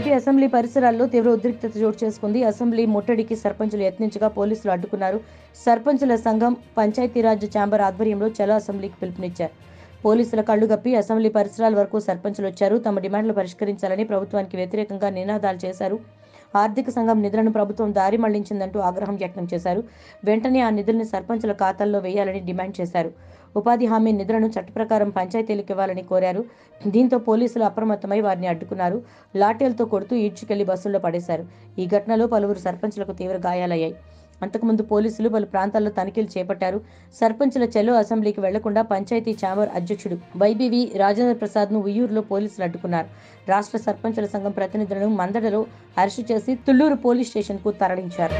AP assembly పరిసరాల్లో తీవ్ర ఉద్రిక్తత చోటు చేసుకుంది. అసెంబ్లీ ముట్టడికి సర్పంచులు యత్నించగా పోలీసులు అడ్డుకున్నారు. సర్పంచుల సంఘం పంచాయతీరాజ్ ఛాంబర్ ఆధ్వర్యంలో చలో అసెంబ్లీకి పిలుపునిచ్చారు. పోలీసుల కళ్లుగప్పి అసెంబ్లీ పరిసరాల వరకు సర్పంచులు వచ్చారు. తమ డిమాండ్లు పరిష్కరించాలని ప్రభుత్వానికి వ్యతిరేకంగా నినాదాలు చేశారు. ఆర్థిక సంఘం నిధులను ప్రభుత్వం దారి మళ్లించిందంటూ ఆగ్రహం వ్యక్తం చేశారు. వెంటనే ఆ నిధులను సర్పంచుల ఖాతాల్లో వేయాలని డిమాండ్ చేశారు. ఉపాధి హామీ నిధులను చట్టప్రకారం పంచాయతీలకు ఇవ్వాలని కోరారు. దీంతో పోలీసులు అప్రమత్తమై వారిని అడ్డుకున్నారు. లాఠీలతో కొడుతూ ఈడ్చుకెళ్లి బస్సుల్లో పడేశారు. ఈ ఘటనలో పలువురు సర్పంచులకు తీవ్ర గాయాలయ్యాయి. అంతకుముందు పోలీసులు పలు ప్రాంతాల్లో తనిఖీలు చేపట్టారు. సర్పంచుల చెలో అసెంబ్లీకి వెళ్లకుండా పంచాయతీ ఛాంబర్ అధ్యక్షుడు వైబీవీ రాజేంద్ర ప్రసాద్ ను ఉయ్యూరులో పోలీసులు అడ్డుకున్నారు. రాష్ట్ర సర్పంచుల సంఘం ప్రతినిధులను మందడలో అరెస్టు చేసి తుళ్లూరు పోలీస్ స్టేషన్ కు తరలించారు.